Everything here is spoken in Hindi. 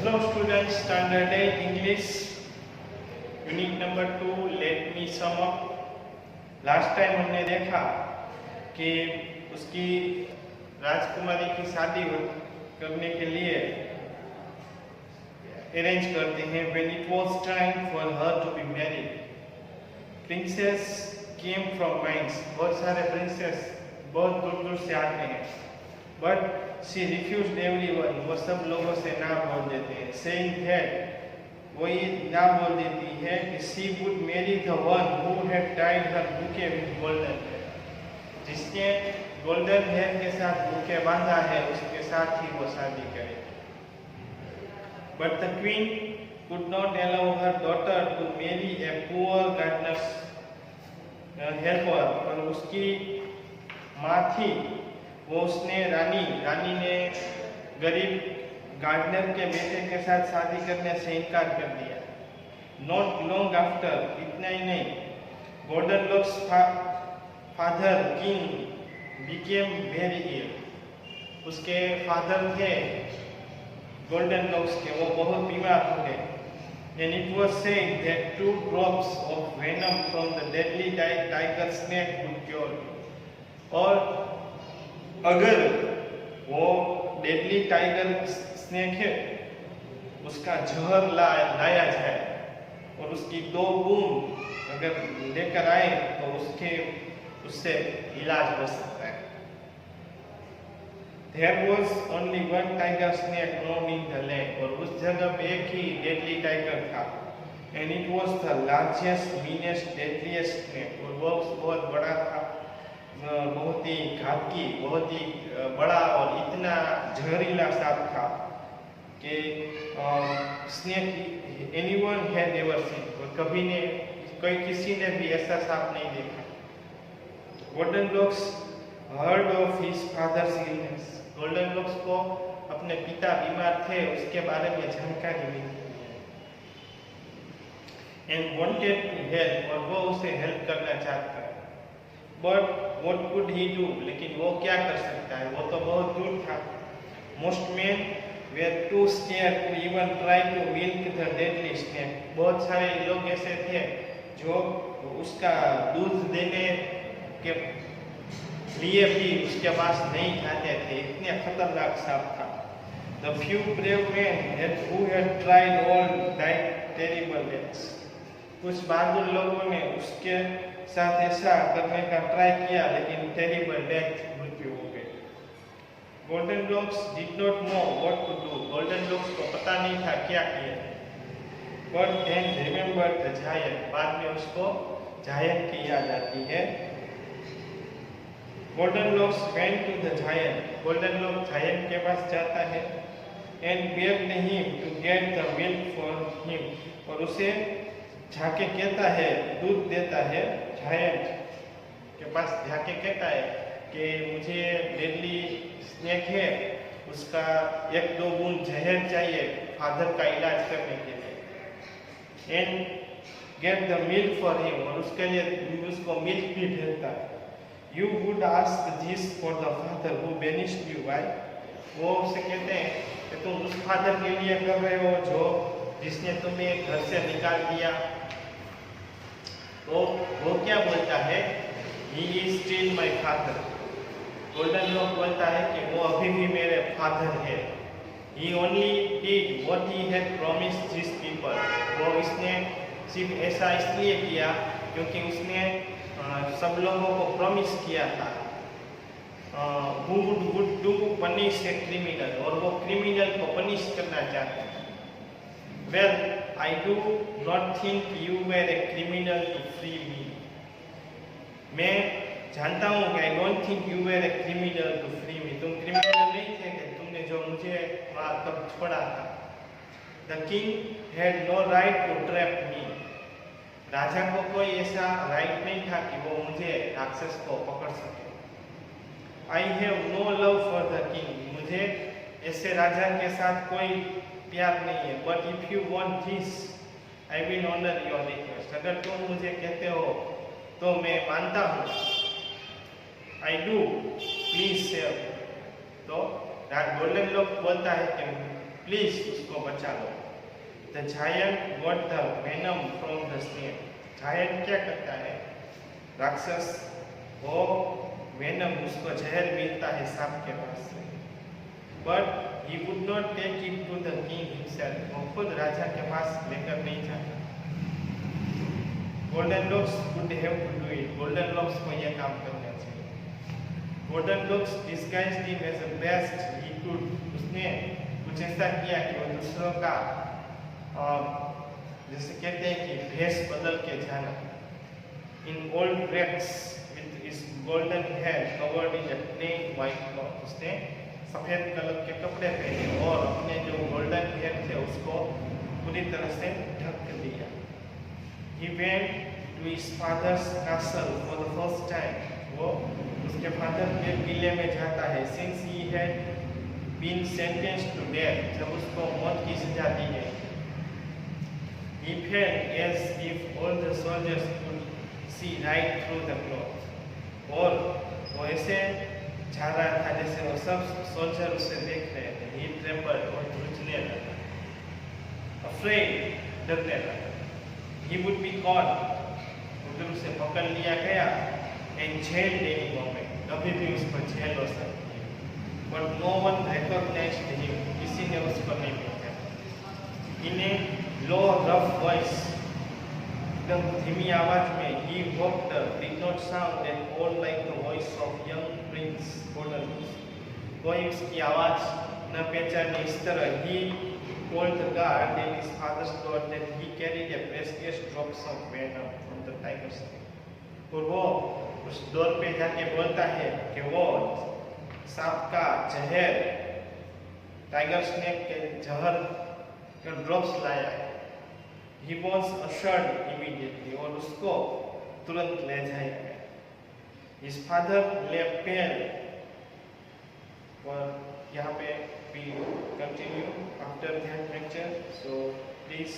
Hello students, standard 8 English, unit number 2. Let me sum up. Last time हमने देखा कि उसकी राजकुमारी की शादी करने के लिए अरेंज करते हैं. When it was time for her to be married, princess came from mines. बहुत सारे princess बहुत दूर दूर से आते हैं. But she refused everyone. वो सब लोगों से ना बोल देते हैं. Saying that वो ये ना बोल देती है कि she would marry the one who had tied her bouquet with golden hair. जिसने गोल्डन हेयर के साथ बुके बांधा है उसके साथ ही वो शादी करेगी. But the queen could not allow her daughter to marry a poor gardener's helper. पर उसकी माँ थी वो उसने रानी ने गरीब गार्डनर के बेटे के साथ शादी करने से इनकार कर दिया. नॉट लॉन्ग आफ्टर, इतना ही नहीं, गोल्डनलॉक्स फादर किंग बिकेम वेरी इल. उसके फादर थे गोल्डनलॉक्स के, वो बहुत बीमार हो गए. And it was said that 2 drops of venom from the deadly tiger snake would cure. और अगर वो डेडली टाइगर स्नेक है उसका जहर लाया जाए और उसकी 2 बूंद अगर लेकर आए तो उससे इलाज हो सकता है. There was only one tiger snake known in the land. और उस जगह पे एक ही डेडली टाइगर था. And it was the largest, meanest, deadliest snake. और वो बहुत बड़ा था, बहुत ही घातकी, बहुत ही बड़ा और इतना जहरीला सांप था कि snake anyone had ever seen. और किसी ने भी ऐसा सांप नहीं देखा. Goldenlocks heard of his father's illness. Goldenlocks को अपने पिता बीमार थे उसके बारे में जानकारी मिली एंड वांटेड टू हेल्प, और वो उसे हेल्प करना चाहता है. But what could he do? लेकिन वो क्या कर सकता है, वो तो बहुत दूर था. Most men were too scared to even try to milk the deadly snake. बहुत सारे लोग ऐसे थे जो उसका दूध देने के लिए भी उसके पास नहीं जाते थे, इतने खतरनाक सांप था. The few brave men who had tried all died terrible deaths. कुछ बहादुर लोगों ने उसके साथ ऐसा करने का ट्राई किया लेकिन टेरिबल डेथ मृत्यु हो गई. Goldenlocks did not know what to do. Goldenlocks को पता नहीं था क्या किया. But then remember the giant. बाद में उसको जायंट की याद आती है. Goldenlocks went to the giant. Goldenlocks giant के पास जाता है and begged him to get the milk for him. और उसे जाके कहता है, दूध देता है. जायंट के पास जाके कहता है कि मुझे डेडली स्नेक है, उसका 1-2 बूंद जहर चाहिए फादर का इलाज करने के लिए. And get the milk for him. और उसके लिए उसको मिल्क भी भेजता है. You would ask this for the father who banished you. Why? वो उससे कहते हैं कि तुम उस फादर के लिए कर रहे हो जो जिसने तुम्हें घर से निकाल दिया. तो वो क्या बोलता है, He is still my father. गोल्डनलॉक्स बोलता है कि वो अभी भी मेरे फादर है. He only did what he had promised these people. वो इसने सिर्फ ऐसा इसलिए किया क्योंकि उसने सब लोगों को प्रॉमिस किया था. Who would do punish a criminal. और वो क्रिमिनल को पनिश करना चाहते हैं. Well, I do not think you were a criminal to free me. मैं जानता हूँ कि I don't think you were a criminal to free me. तुम क्रिमिनल नहीं थे कि तुमने जो मुझे तब छोड़ा था. The king had no right to trap me. राजा को कोई ऐसा राइट नहीं था कि वो मुझे राक्षस को पकड़ सके. I have no love for the king. मुझे ऐसे राजा के साथ कोई प्यार नहीं है. But if you want this, I will honor your request. अगर तुम मुझे कहते हो तो मैं मानता हूँ. I do. Please save. तो गोल्डनलॉक्स बोलता है कि प्लीज उसको बचा लो। The giant got the venom from the snake. Giant क्या करता है, राक्षस, वो वेनम उसको जहर मिलता है सांप के पास से, but he would not take it to the king himself। वो खुद राजा के पास लेकर नहीं जाता। Golden locks would have to do it। Golden locks को यह काम करना चाहिए। Golden locks disguised him as the best he could। उसने कुछ ऐसा किया कि वो दूसरों का जैसे कहते हैं कि भेष बदल के जाना। In old rags with his golden hair covered in a plain white cloth। उसने सफेद कलर के कपड़े पहने और अपने जो गोल्डन हेयर थे उसको पूरी तरह से ढक दिया। He went to his father's castle for the first time। वो उसके फादर के किले में जाता है। Since he had been sentenced to death। जब उसको मौत की सजा दी गई। He felt as if all the soldiers could see right through the cloth। और वो ऐसे जा रहा था जैसे वो सब सोल्जर उसे देख रहे थे। He trembled और ध्रुजने लगा। Afraid, डरने लगा। He would be caught। फिर उसे पकड़ लिया गया and jailed any moment। कभी भी उसको जेल हो सकती है। But no one recognized him। किसी ने उसको नहीं पहचाना। In a low, rough voice, एकदम धीमी आवाज में, he hoped did not sound at all like the voice of young prince Cornelius। कोई उसकी आवाज न पहचाने इस तरह। He told the guard at his father's door that he carried a precious drops of venom from the tiger's snake। और वो उस डोर पे जाके बोलता है कि वो सांप का जहर, टाइगर स्नेक के जहर का ड्रॉप्स लाया है। He was assured immediately। और उसको तुरंत ले जाया गया। His father lay pale। और यहाँ पे we continue after that lecture, so please